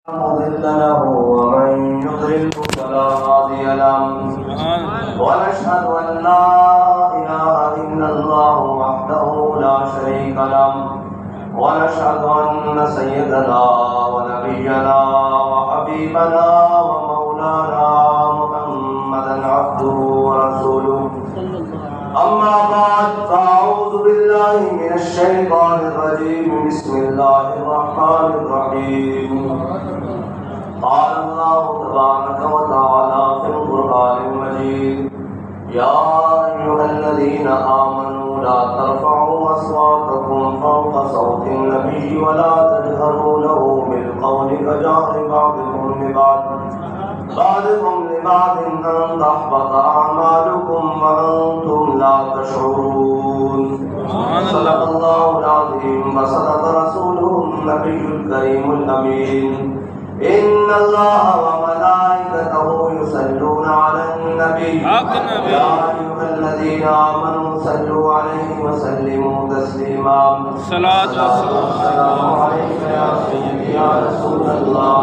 مضل له ومن يضلل فلا هادي له ونشهد أن لا إله إلا الله وحده لا شريك له ونشهد أن سيدنا ونبينا وحبيبنا ومولانا محمدا عبده ورسوله أما بعد فأعوذ بالله من الشيطان الرجيم بسم الله الرحمن الرحيم قال الله تبارك وتعالى في القرآن المجيد يا أيها الذين آمنوا لا ترفعوا أصواتكم فوق صوت النبي ولا تجهروا له بالقول كجهر بعضكم لبعض أن تحبط أعمالكم وأنتم لا تشعرون صدق الله العظيم وصدق رسوله النبي الكريم الأمين إن الله وملائكته يصلون على النبي يا أيها الذين آمنوا صلوا عليه وسلموا تسليما الصلاة والسلام عليك يا سيدي يا رسول الله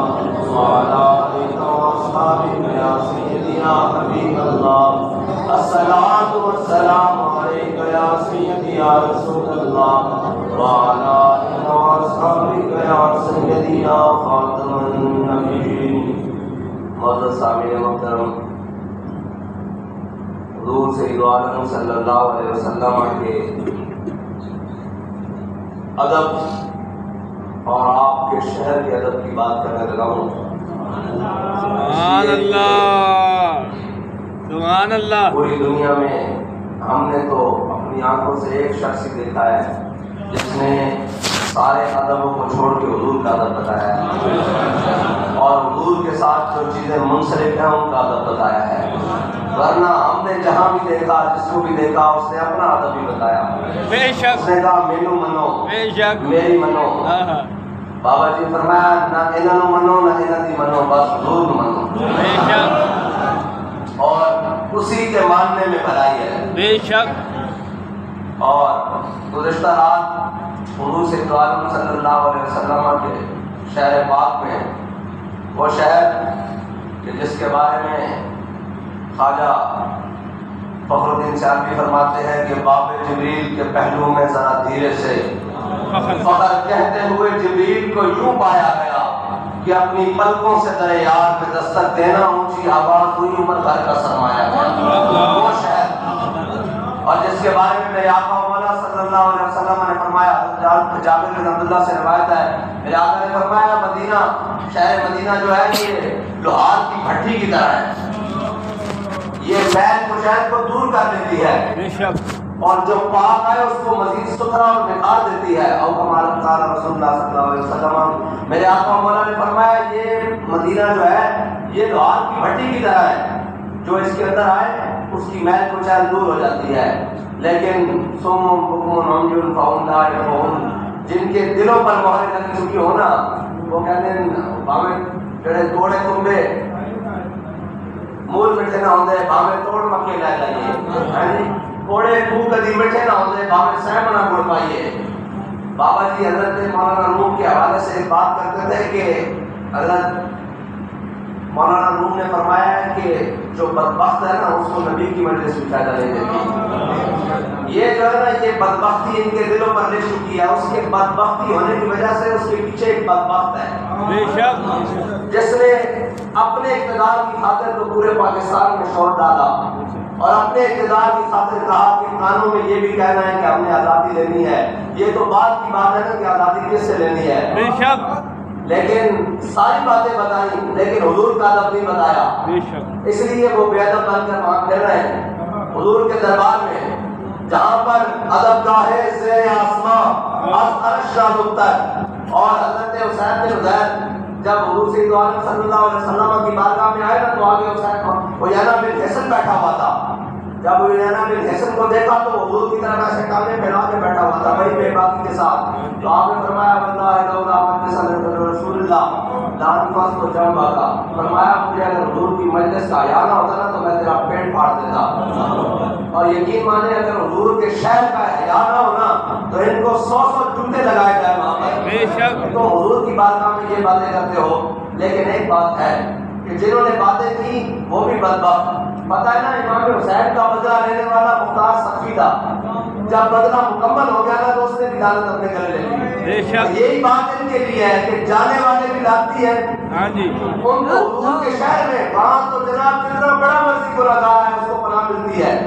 وعلى آلك وأصحابك يا سيدي يا حبيب الله الصلاة والسلام عليك يا سيدي يا رسول الله وعلى آلك وأصحابك يا سيدي يا خاتم النبيين معزز سامعین محترم، حضور سید عالم صلی اللہ علیہ وسلم کے ادب اور آپ کے شہر کے ادب کی بات کرنے لگا ہوں۔ سبحان اللہ، سبحان اللہ۔ پوری دنیا میں ہم نے تو اپنی آنکھوں سے ایک شخص ہی دیکھا ہے جس نے سارے ادبوں کو چھوڑ کے حضور کا ادب بتایا ہے اور حضور کے ساتھ جو چیزیں منسلک ہیں ان کا ادب بتایا ہے، ورنہ ہم نے جہاں بھی دیکھا جس کو بھی دیکھا اس نے اپنا ادب ہی بتایا۔ بے شک، اس نے کہا مینو منو، بے شک، میری منو۔ بابا جی فرمایا نہ انہوں منو نہ انہوں دی منو، بس حضور نو منو، بے شک، اور اسی کے ماننے میں بھلائی ہے۔ بے شک۔ اور گزشتہ رات حضور سید عالم صلی اللہ علیہ وسلم کے شہر پاک میں، وہ شہر کہ جس کے بارے میں خواجہ فخر الدین سیالوی فرماتے ہیں کہ باب جبریل کے پہلو میں ذرا دھیرے سے فخر کہتے ہوئے جبریل کو یوں پایا گیا کہ اپنی پلکوں سے در یار میں دستک دینا اونچی آواز ہوئی عمر بھر کا سرمایا گیا، وہ شہر۔ اور جس کے بارے میں میرے آقا مولا صلی اللہ علیہ وسلم نے فرمایا، جابر بن عبداللہ سے روایت ہے، میرے آقا نے فرمایا مدینہ، شہر مدینہ جو ہے یہ لوہار کی بھٹی کی طرح ہے، یہ میل کشید کو دور کر دیتی ہے بے شک، اور جو پاک ہے اس کو مزید ستھرا اور نکھار دیتی ہے۔ او کما قال رسول اللہ صلی اللہ علیہ وسلم، میرے آقا مولا نے فرمایا یہ مدینہ جو ہے یہ لوہار کی بھٹی کی طرح ہے، جو اس کے اندر آئے اس کی میل کچیل دور ہو جاتی ہے، لیکن سم بکم عمي فهم لا يفقهون، جن کے دلوں پر مہر لگ چکی ہو نا، وہ کہتے ہیں بھاوے جڑے توڑے تمبے مول مٹھے نہ ہوندے بھاوے توڑ مکے لے جائیے، ہاں کوڑے کو کدی مٹھے نہ ہوندے بھاوے سہم نہ گڑ پائیے۔ بابا جی حضرت مولانا روم کے حوالے سے ایک بات کرتے تھے کہ حضرت مولانا روم نے فرمایا ہے کہ جو بدبخت ہے نا اس کو نبی کی مجلس میں فائدہ نہیں دیتی۔ یہ جو ہے نا یہ بدبختی ان کے دلوں پر لے چکی ہے، اس کے بدبختی ہونے کی وجہ سے اس کے پیچھے ایک بدبخت ہے بے شک، جس نے اپنے اقتدار کی خاطر تو پورے پاکستان میں شور ڈالا اور اپنے اقتدار کی خاطر کہا کہ کانوں میں یہ بھی کہنا ہے کہ ہم نے آزادی لینی ہے۔ یہ تو بات کی بات ہے نا کہ آزادی کس سے لینی ہے، بے شک، لیکن ساری باتیں بتائیں لیکن حضور کا ادب نہیں بتایا، بے شک۔ اس لیے وہ بے ادب بن کر وہاں پھر رہے ہیں حضور کے دربار میں، جہاں پر ادب گاہے زیر آسمان از عرش را دفتر۔ اور حضرت حسین بن حذیر جب حضور سید عالم صلی اللہ علیہ وسلم کی بارگاہ میں آئے نا تو آگے حسین عیینہ بن حسن بیٹھا ہوا تھا۔ جب عیینہ بن حسن کو دیکھا تو حضور کی طرف ایسے کانے پھیلا کے بیٹھا ہوا تھا بڑی بے باکی کے ساتھ، تو آپ نے فرمایا واللہ لولا مجلس رسول اللہ لان فاس کو جم باقا، فرمایا مجھے اگر حضور کی مجلس کا حیا نہ ہوتا نا تو میں تیرا پیٹ پھاڑ دیتا، اور یقین مانے اگر حضور کے شہر کا حیا نہ ہونا تو ان کو 100 جوتے لگائے جائے وہاں پر۔ بے شک، تو حضور کی بارگاہ میں یہ باتیں کرتے ہو، بات ہے کہ جنہوں نے باتیں کی وہ بھی بدبخت. پتہ ہے نا امام حسین کا بدلہ لینے والا مختار سخی تھا. جب بدلہ مکمل ہو گیا نا تو اس نے عدالت اپنے گلے لے لی. یہی بات ان کے لیے ہے کہ جانے والے بھی لاتی ہے. ہاں جی. ان کو حضور کے شہر میں وہاں تو جناب جتنا بڑا مرضی گناہ گار ہے اس کو پناہ ملتی ہے.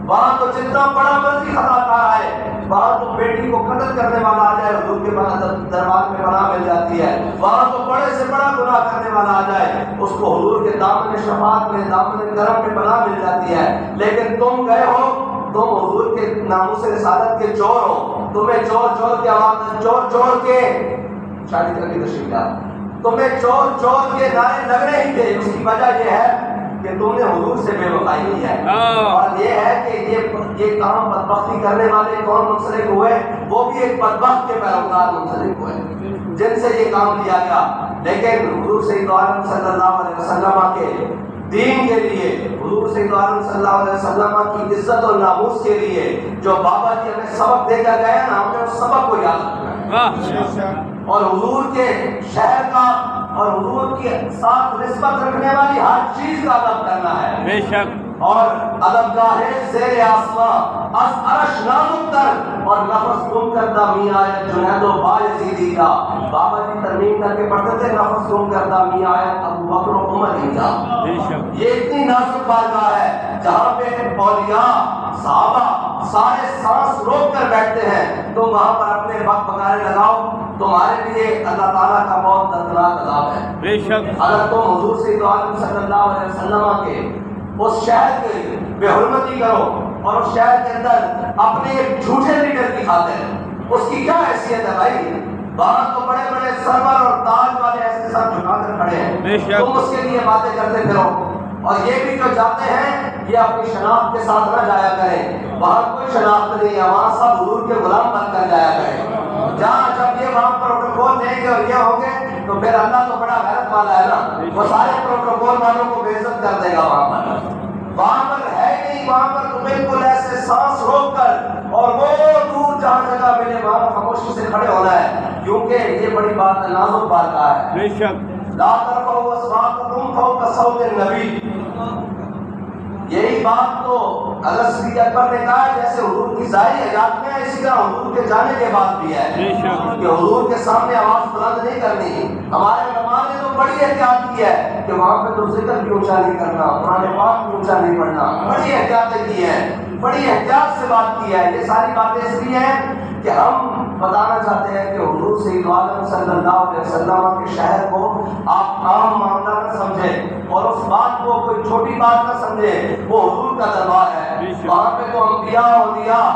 وہاں تو جتنا بڑا مرضی خطا کار ہے وہاں تو بیٹی کو قتل کرنے والا آ جائے حضور کے دربار میں پناہ مل جاتی ہے. وہاں تو بڑے سے بڑا گناہ کرنے والا آ جائے اس کو حضور کے دامن شفاعت میں دامن کرم میں پناہ مل جاتی ہے. لیکن تم گئے ہو تم حضور کے ناموس رسالت کے چور ہو. تمہیں چور کے آواز چور کے شادی کر کے تشریف لا تمہیں چور کے نعرے لگ رہے ہی تھے. اس کی وجہ یہ ہے کہ تم نے حضور سے بے وفائی کی ہے. اور یہ ہے کہ یہ کام بدبختی کرنے والے کون منسلک ہوئے؟ وہ بھی ایک بدبخت کے پیروکار منسلک ہوئے جن سے یہ کام کیا گیا. لیکن حضور سید عالم صلی اللہ علیہ وسلم کے دین کے لیے حضور سید عالم صلی اللہ علیہ وسلم کی عزت اور ناموس کے لیے جو بابا جی ہمیں سبق دے کر گئے نا ہم نے اس سبق کو یاد رکھنا اور حضور کے شہر کا اور حضور کے ساتھ نسبت رکھنے والی ہر چیز کا ادب کرنا ہے. بے شک. اور ادب گاہ زیر آسمان از عرش نازک تر اور نفس گم کردہ میاں آیت جنید و بایزیدی کا. بابا جی ترمیم کر کے پڑھتے تھے نفس گم کردہ میاں آیت ابو بکر و عمر ہی کا. یہ اتنی نازک بارگاہ ہے جہاں پہ اولیاء صحابہ سارے سانس روک کر بیٹھتے ہیں. تم وہاں پر اپنے وقت پکارے لگاؤ تمہارے لیے اللہ تعالیٰ کا بہت دردناک عذاب ہے. بے شک. اگر تم حضور سید عالم صلی اللہ علیہ وسلم کے اس شہر کی بے حرمتی کرو اور اس شہر کے اندر اپنے ایک جھوٹے لیڈر کی خاطر اس کی کیا حیثیت ہے بھائی؟ وہاں تو بڑے بڑے سرور اور تاج والے ایسے ساتھ جھکا کر کھڑے ہیں. تم اس کے لیے باتیں کرتے پھرو. اور یہ بھی جو جاتے ہیں یہ اپنی شناخت کے ساتھ نہ جایا کریں. وہاں کوئی شناخت نہیں ہے. وہاں سب حضور کے غلام بن کر جایا کریں. جہاں جب یہ وہاں پروٹوکول دیں گے اور یہ ہوں گے تو پھر اللہ تو بڑا غیرت والا ہے نا. وہ سارے پروٹوکول والوں کو بے عزت کر دے گا. وہاں پر ہے نہیں. وہاں پر تو بالکل ایسے سانس روک کر اور وہ دور جہاں جگہ ملے وہاں خاموشی سے کھڑے ہونا ہے کیونکہ یہ بڑی بات نازک بات کا ہے. بے شک. لا ترفعوا اصواتکم فوق صوت النبی. یہی بات تو حضرت صدیق اکبر نے کہا جیسے حضور کی ظاہری حیات میں ہے اسی طرح حضور کے جانے کے بعد بھی ہے کہ حضور کے سامنے آواز بلند نہیں کرنی. ہمارے علماء نے تو بڑی احتیاط کی ہے کہ وہاں پہ تو ذکر بھی اونچا نہیں کرنا قرآن پاک بھی اونچا نہیں پڑھنا. بڑی احتیاطیں کی ہیں بڑی احتیاط سے بات کی ہے. یہ ساری باتیں اس لیے ہیں کہ ہم بتانا چاہتے ہیں کہ حضور سید عالم صلی اللہ علیہ وسلم کے شہر کو آپ عام معاملہ نہ سمجھیں اور اس بات کو کوئی چھوٹی بات نہ سمجھیں. وہ حضور کا دربار ہے. وہاں پہ تو انبیاء اولیاء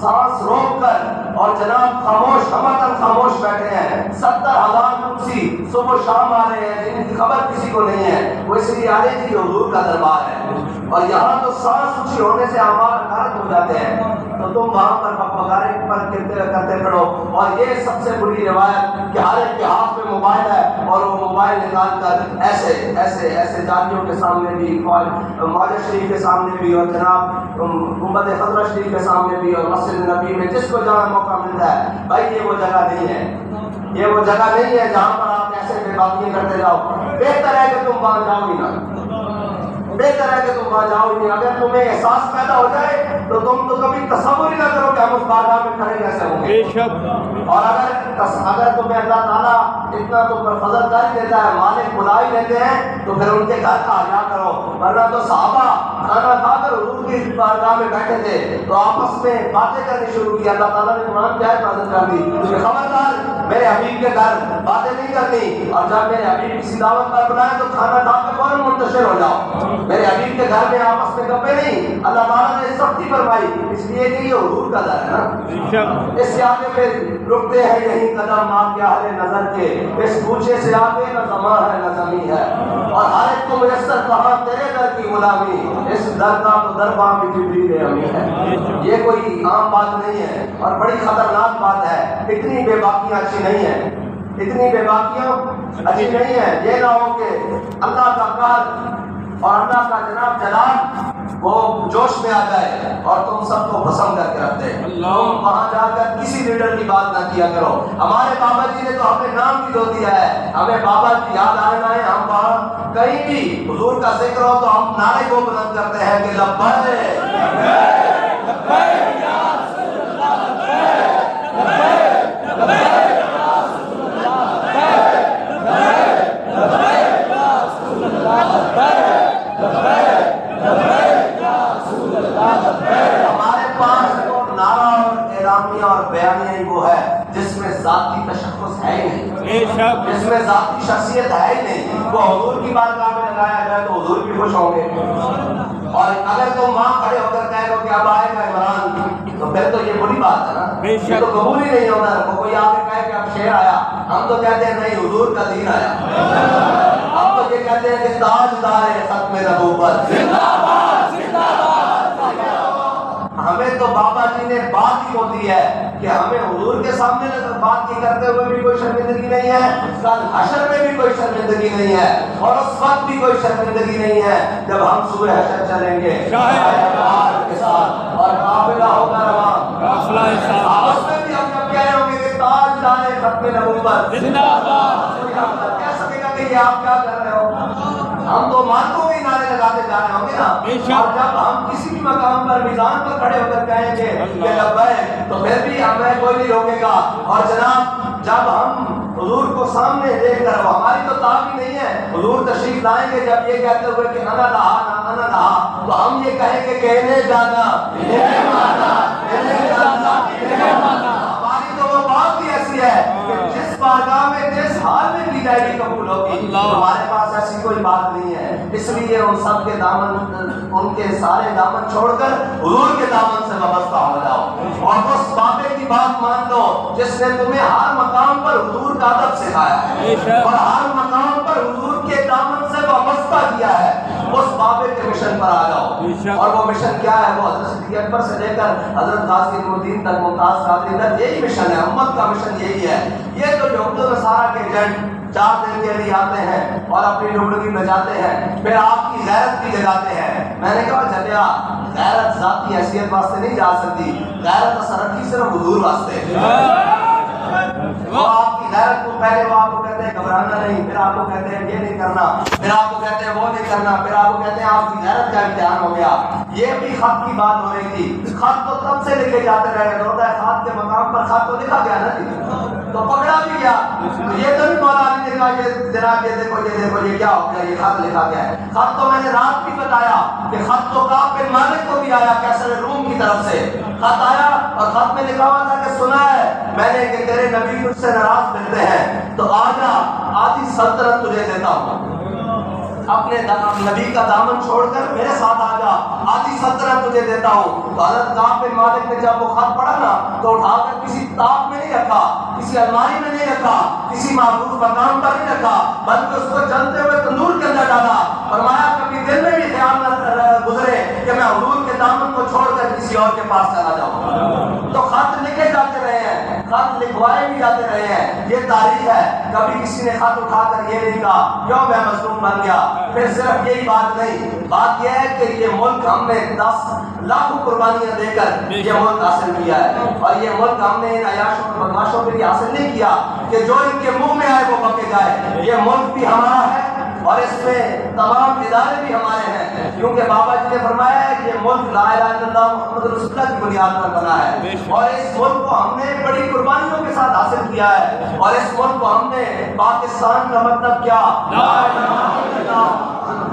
سانس روک کر اور جناب خاموش ہمتن خاموش بیٹھے ہیں. 70,000 کرسی صبح شام آ رہے ہیں جن کی خبر کسی کو نہیں ہے. وہ اس لیے آ رہے ہیں کہ حضور کا دربار ہے. اور یہاں تو سانس اونچی ہونے سے اعمال غلط ہو جاتے ہیں تو تم وہاں پر بغارے پر کرتے پڑو. اور یہ سب سے بری روایت کہ ہر ایک کے ہاتھ میں موبائل ہے اور وہ موبائل نکال کر ایسے ایسے ایسے جالیوں کے سامنے بھی معاہدہ شریف کے سامنے بھی اور جناب گنبد خضرہ شریف کے سامنے بھی اور مسجد نبی میں جس کو جہاں موقع ملتا ہے بھائی یہ وہ جگہ نہیں ہے. یہ وہ جگہ نہیں ہے جہاں پر آپ ایسے بے باکیاں کرتے جاؤ. بہتر ہے کہ تم وہاں جاؤ ہی نہ. بہتر ہے کہ تم وہاں جاؤ ہی نہیں. اگر تمہیں احساس پیدا ہو جائے تو تم تو کبھی تصور ہی نہ کرو کہ ہم اس بارگاہ میں کھڑے کیسے ہوں گے. اور اگر تمہیں اللہ تعالیٰ اتنا تم پر فضل کر ہی دیتا ہے مالک بلا ہی لیتے ہیں تو پھر ان کے گھر کا حیا کرو. ورنہ تو صحابہ کھانا کھا کر حضور کی بارگاہ میں بیٹھے تھے تو آپس میں باتیں کرنی شروع کی. اللہ تعالیٰ نے قرآن کی آیت نازل کر دی کہ خبردار میرے حبیب کے گھر باتیں نہیں کرنی اور جب میرے حبیب کسی دعوت پر بلائیں تو کھانا کھا کے فوراً منتشر ہو جاؤ. میرے حبیب کے گھر میں آپس میں گپے نہیں. اللہ تعالیٰ نے سختی فرمائی اس لیے کہ یہ حضور کا در ہے نا. اس سے آگے پھر رکتے ہیں یہی قدم آپ کے اہل نظر کے. اس کوچے سے آگے نہ زمان ہے نہ زمین ہے اور ہر ایک کو میسر کہاں تیرے در کی غلامی. اس در کا تو درباں بھی جبریل امین ہے. یہ کوئی عام بات نہیں ہے اور بڑی خطرناک بات ہے. اتنی بے باکیاں اچھی نہیں ہے. اتنی بے باکیاں اچھی نہیں ہے. یہ نہ ہو کہ اللہ کا قہر اور اللہ کا جناب جلال وہ جوش میں آ جائے اور تم سب کو بھسم کر کے رکھ دے. تم وہاں جا کر کسی لیڈر کی بات نہ کیا کرو. ہمارے بابا جی نے تو ہمیں نام بھی دو دیا ہے. ہمیں بابا کی یاد آئے نہ آئے ہم کہیں بھی حضور کا ذکر ہو تو ہم نعرے کو بلند کرتے ہیں کہ لبیک لبیک یا رسول اللہ لبیک لبیک یا رسول اللہ لبیک لبیک یا رسول اللہ لبیک لبیک یا رسول اللہ لبیک۔ ہمارے پاس تو نعرہ اور اعلامیہ اور بیانیہ ہی وہ ہے جس میں ذاتی تشخص ہے ہی نہیں، جس میں ذاتی شخصیت ہے ہی نہیں۔ وہ حضور کی بارگاہ میں لگایا جائے تو حضور بھی خوش ہوں گے، اور اگر تم وہاں کھڑے ہو کر کہہ دو کہ اب آئے گا عمران تو پھر تو یہ بری بات ہے نا، یہ تو قبول ہی نہیں ہوتا۔ کوئی آ کے کہے کہ اب شیر آیا، ہم تو کہتے ہیں نہیں حضور کا دین آیا، ہم تو یہ کہتے ہیں کہ تاجدار ختم نبوت زندہ باد زندہ باد۔ ہمیں تو بابا جی نے بات ہی ہوتی ہے کہ ہمیں حضور کے سامنے بات کی کرتے ہوئے بھی کوئی شرمندگی نہیں ہے، کل حشر میں بھی کوئی شرمندگی نہیں ہے، اور اس وقت بھی کوئی شرمندگی نہیں ہے جب ہم سوئے حشر چلیں گے کے ساتھ اور قافلہ ہوگا رواں، اس میں بھی ہم جب کہہ رہے ہوں گے کہ تاجدار ختم نبوت زندہ باد، کوئی ہم تک کہہ سکے گا کہ یہ آپ کیا کر رہے ہو؟ ہم تو ماتوں میں نعرے لگاتے جا رہے ہوں گے نا، اور جب ہم کسی بھی مقام پر میزان پر کھڑے ہو کر کہیں گے کہ لبیک تو پھر بھی ہمیں کوئی نہیں روکے گا۔ اور جناب جب ہم حضور کو سامنے دیکھ کر، ہماری تو طاقت نہیں ہے، حضور تشریف لائیں گے جب یہ کہتے ہوئے کہ انا لہا نہ انا لہا، تو ہم یہ کہیں گے کہ انہیں جانا انہیں مانا انہیں جانا انہیں مانا۔ ہماری تو وہ بات بھی ایسی ہے کہ جس بارگاہ میں جس حال میں کی جائے گی قبول ہوگی، ہمارے پاس ایسی کوئی بات نہیں ہے۔ اس لیے ان سب کے دامن، ان کے سارے دامن چھوڑ کر حضور کے دامن سے وابستہ ہو جاؤ، اور اس بابے کی بات مان لو جس نے تمہیں ہر مقام پر حضور کا ادب سکھایا ہے اور ہر مقام پر حضور کے دامن سے وابستہ کیا ہے، اس بابے کے مشن پر آ جاؤ۔ اور وہ مشن کیا ہے؟ وہ حضرت صدیق اکبر سے لے کر حضرت غازی نعمتدین تک، ممتاز قادری تک، یہی مشن ہے، امت کا مشن یہی ہے۔ یہ تو یہود و نصارہ کے ایجنٹ 4 دن کے لیے آتے ہیں اور اپنی لوگڑی بجاتے ہیں، پھر آپ کی غیرت بھی جگاتے ہیں۔ میں نے کہا جلیا، غیرت ذاتی حیثیت واسطے نہیں جا سکتی، غیرت اثر رکھی صرف حضور واسطے۔ وہ آپ کی غیرت کو پہلے وہ آپ کو کہتے ہیں گھبرانا نہیں، پھر آپ کو کہتے ہیں یہ نہیں کرنا، پھر آپ کو کہتے ہیں وہ نہیں کرنا، پھر آپ کو کہتے ہیں آپ کی غیرت کا امتحان ہو گیا۔ یہ بھی خط کی بات ہو رہی تھی، خط تو تب سے لکھے جاتے رہے، روضہ خط کے مقام پر خط تو لکھا گیا نا جی، تو پکڑا بھی گیا۔ یہ تو بھی مولا علی نے کہا کہ جناب یہ دیکھو یہ کیا ہو گیا، یہ خط لکھا گیا ہے۔ خط تو میں نے رات بھی بتایا کہ خط تو کعب بن مالک کو بھی آیا، کیسر روم کی طرف سے خط آیا، اور خط میں لکھا ہوا تھا کہ سنا ہے میں نے کہ تیرے نبی تجھ سے ناراض ملتے ہیں، تو آجا آدھی سلطنت تجھے دیتا ہوں، اپنے نبی کا دامن چھوڑ کر میرے ساتھ آجا، آدھی سلطنت تجھے دیتا ہوں۔ تو حضرت کعب بن مالک نے جب وہ خط پڑھا نا تو اٹھا کر کسی طاق میں نہیں رکھا، کسی الماری میں نہیں رکھا، کسی محفوظ مقام پر نہیں رکھا، بلکہ اس کو جلتے ہوئے تندور کے اندر ڈالا۔ فرمایا کبھی دل میں بھی خیال نہ گزرے کہ میں حضور کے دامن کو چھوڑ کر کسی اور کے پاس چلا جاؤں۔ تو خط لکھے جاتے رہے ہیں، خط لکھوائے بھی جاتے رہے ہیں، یہ تاریخ ہے۔ کبھی کسی نے خط اٹھا کر یہ نہیں کہا کیوں میں مظلوم بن گیا۔ پھر صرف یہی بات نہیں، بات یہ ہے کہ یہ ملک ہم نے 10 لاکھ قربانیاں دے کر یہ ملک حاصل کیا ہے، اور یہ ملک ہم نے ان عیاشوں اور بدماشوں کے لیے حاصل نہیں کیا کہ جو ان کے منہ میں آئے وہ بکے جائے۔ یہ ملک بھی ہمارا ہے اور اس میں تمام ادارے بھی ہمارے ہیں، کیونکہ بابا جی نے فرمایا ہے کہ یہ ملک لا الہ الا اللہ محمد رسول اللہ کی بنیاد پر بنا ہے، اور اس ملک کو ہم نے بڑی قربانیوں کے ساتھ حاصل کیا ہے، اور اس ملک کو ہم نے پاکستان کا مطلب کیا لا الہ الا اللہ۔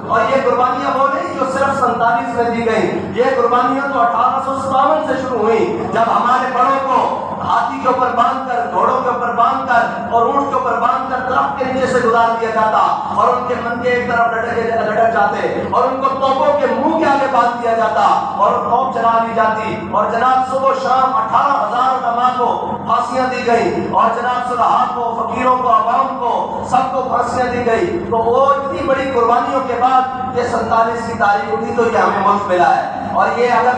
اور یہ قربانیاں وہ نہیں جو صرف 47 میں دی گئی، یہ قربانیاں تو 1857 سے شروع ہوئی، جب ہمارے بڑوں کو ہاتھی کے اوپر باندھ کر، گھوڑوں کے اوپر باندھ کر اور اونٹ کے اوپر باندھ کر درخت کے نیچے سے گزار دیا جاتا، اور ان کے منگے ایک طرف لٹک جاتے، اور ان کو توپوں کے منہ کے آگے باندھ دیا جاتا اور توپ چلا دی جاتی، اور جناب صبح و شام 18,000 علماء کو پھانسیاں دی گئی، اور جناب صلحاء کو، فقیروں کو، عوام کو، سب کو پھانسیاں دی گئی۔ تو وہ اتنی بڑی قربانیوں کے بعد یہ 47 کی تاریخ اٹھی تو یہ ہمیں ملک ملا ہے۔ اور یہ اگر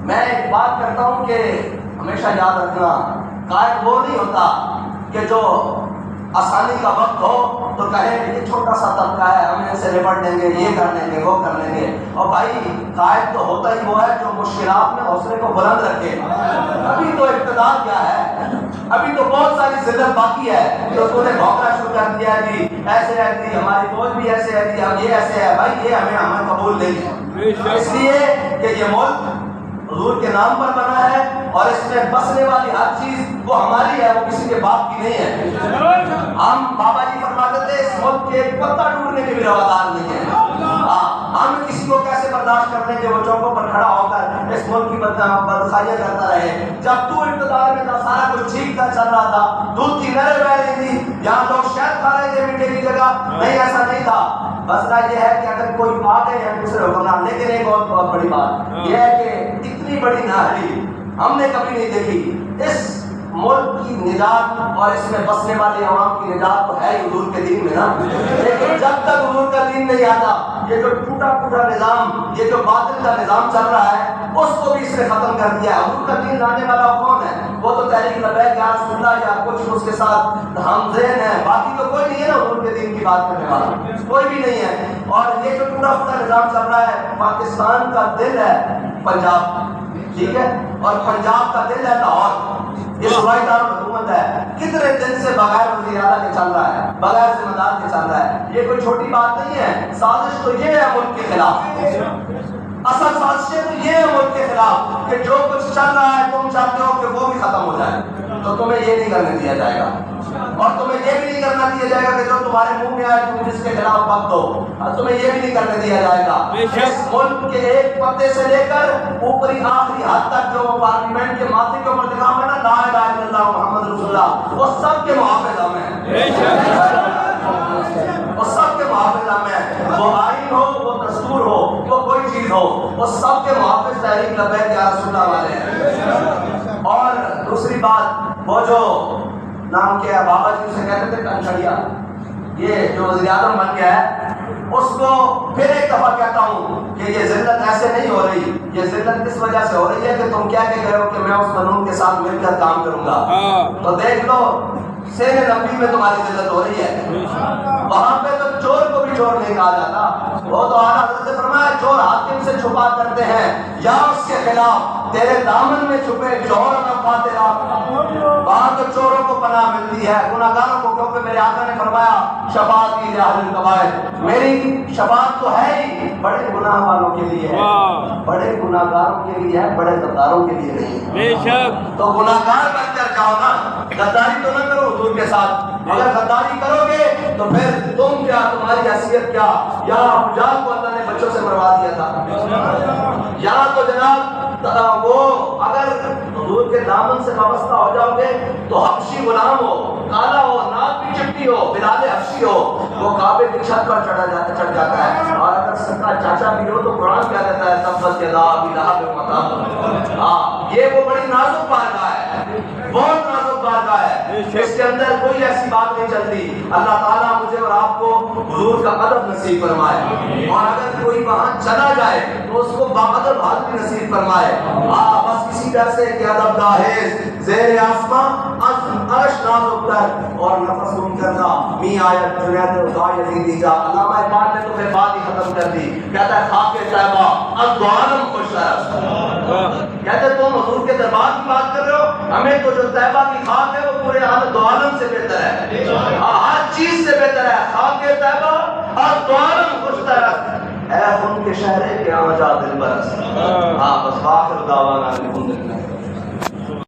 میں ایک بات کرتا ہوں کہ ہمیشہ یاد رکھنا، قائد وہ نہیں ہوتا کہ جو آسانی کا وقت ہو تو کہے یہ چھوٹا سا طبقہ ہے، ہم ان سے نپٹ دیں گے، یہ کر لیں گے، وہ کر لیں گے۔ اور بھائی قائد تو ہوتا ہی وہ ہے جو مشکلات میں حوصلے کو بلند رکھے۔ ابھی تو اقتدار کیا ہے، ابھی تو بہت ساری ذلت باقی ہے، تو انہوں نے بھونکنا شروع کر دیا جی ایسے رہتی، ہماری فوج بھی ایسے رہتی، ہم یہ ایسے ہے بھائی، یہ ہمیں قبول نہیں ہے، اس لیے کہ یہ ملک حضور کے نام پر بنا ہے اور اس میں بسنے والی ہر چیز وہ ہماری ہے، وہ کسی کے باپ کی نہیں ہے۔ ہم بابا جی فرماتے تھے اس ملک کے ایک پتا ٹوٹنے کے بھی روادار نہیں ہے۔ ہم کسی کو کیسے برداشت کرتے ہیں کہ وہ چوکوں پر کھڑا ہو کر اس ملک کی بدخائیاں کرتا رہے؟ جب تو اقتدار میں تھا سارا کچھ ٹھیک تھا، چل رہا تھا، دودھ کی نہریں بہہ رہی تھی، یہاں لوگ شہد کھا رہے تھے میٹھے کی جگہ، نہیں ایسا نہیں تھا۔ مسئلہ یہ ہے کہ اگر کوئی آ گئے ہیں دوسرے حکمران، لیکن ایک بہت بڑی بات یہ ہے کہ اتنی بڑی نااہلی ہم نے کبھی نہیں دیکھی۔ اس ملک کی نجات اور اس میں بسنے والے عوام کی نجات تو ہے حضور کے دین میں نا، لیکن جب تک حضور کا دین نہیں آتا، یہ جو ٹوٹا پھوٹا نظام، یہ جو باطل کا نظام چل رہا ہے، اس کو بھی اس نے ختم کر دیا ہے۔ حضور کا دین لانے والا کون ہے؟ وہ تو تحریک لبیک یا رسول اللہ یا کچھ اس کے ساتھ ہم ذہن ہے، باقی تو کوئی نہیں ہے نا حضور کے دین کی بات کرنے والا، کوئی بھی نہیں ہے۔ اور یہ جو ٹوٹا پھوٹا نظام چل رہا ہے، پاکستان کا دل ہے پنجاب، ٹھیک ہے، اور پنجاب کا دل ہے لاہور، یہ صوبائی دارالحکومت ہے۔ کتنے دن سے بغیر وزیر اعلیٰ کے چل رہا ہے، بغیر ذمہ دار کے چل رہا ہے، یہ کوئی چھوٹی بات نہیں ہے۔ سازش تو یہ ہے ملک کے خلاف، اصل سازشیں تو یہ ہے ملک کے خلاف کہ جو کچھ چل رہا ہے تم چاہتے ہو کہ وہ بھی ختم ہو جائے، تو تمہیں یہ نہیں کرنے دیا جائے گا، اور تمہیں یہ بھی نہیں کرنا دیا جائے گا کہ جو تمہارے منہ میں آئے تم جس کے خلاف وقت ہو، تمہیں یہ بھی نہیں کرنے دیا جائے گا۔ اس ملک کے ایک پتے سے لے کر اوپری آخری حد تک جو پارلیمنٹ کے ماتھے کے اوپر لکھا ہوا ہے نا لا الہ الا اللہ محمد رسول اللہ، وہ سب کے محافظ ہم ہیں، وہ سب کے محافظ ہم ہیں۔ وہ آئین ہو، وہ دستور ہو، وہ کوئی چیز ہو، وہ سب کے محافظ تحریک لبیک یا رسول اللہ والے ہیں۔ اور دوسری بات، وہ جو نام کیا ہے بابا جی اسے کہتے تھے کنچڑیا، یہ جو وزیر اعظم بن گیا ہے، اس کو پھر ایک دفعہ کہتا ہوں کہ یہ ذلت ایسے نہیں ہو رہی، یہ ذلت اس وجہ سے ہو رہی ہے کہ تم کیا کہہ رہے ہو کہ میں اس قانون کے ساتھ مل کر کام کروں گا، تو دیکھ لو سین نبی میں تمہاری ذلت ہو رہی ہے، وہاں پہ تو چور کو بھی چور نہیں کہا جاتا، وہ تو اعلیٰ حضرت نے فرمایا چور حاکم سے چھپا کرتے ہیں یا اس کے خلاف، تیرے دامن میں چھپے چور نفا تیرا، وہاں تو چوروں کو پناہ ملتی ہے، گناہگاروں کو، کیونکہ میرے آقا نے فرمایا شفاعت کی اہل الکبائر، میری شفاعت تو ہے ہی بڑے گناہ والوں کے لیے ہے، بڑے گناہگاروں کے لیے ہے، بڑے غداروں کے لیے نہیں، بے شک۔ تو گناہگار بن کر جاؤ نا، غداری تو نہ کرو حضور کے ساتھ، اگر غداری کرو گے تو پھر تم کیا، تمہاری حیثیت کیا؟ یا حجاج کو اللہ نے بچوں سے مروا دیا تھا، یا تو جناب وہ اگر حضور کے دامن سے وابستہ ہو جاؤ گے تو حبشی غلام ہو، کالا ہو، ناک بھی چپٹی ہو، بلال حبشی ہو، وہ کعبے کی چھت پر چڑھ جاتا ہے، اور اگر سکا چاچا بھی ہو تو قرآن کیا کہتا ہے تبت یدا ابی لہب وتب۔ ہاں یہ وہ بڑی نازک بارگاہ ہے، بہت نازک بارگاہ ہے، اس کے اندر کوئی ایسی بات نہیں چلتی۔ اللہ تعالیٰ مجھے اور آپ کو حضور کا ادب نصیب فرمائے، اور اگر کوئی وہاں چلا جائے تو اس کو باادب حال بھی نصیب فرمائے۔ بس اسی طرح سے کہ ادب داہز زیر آسماں عرش نازک تر اور نفس گم کرنا می آیت جنید رضا یزیدی جا۔ علامہ اقبال نے تو پھر بات ہی ختم کر دی، کہتا ہے خاک طیبہ از دو عالم خوش طرف، کہتے تم حضور کے دربار کی بات کر رہے ہو، ہمیں تو جو طیبہ کی خاک ہے وہ پورے دو عالم سے بہتر ہے، ہر چیز سے بہتر ہے، خاک طیبہ از دو عالم خوش طرف، اے خون کے شہرے کے آجا دل برس۔ ہاں بس آخر دعوانا الحمدللہ۔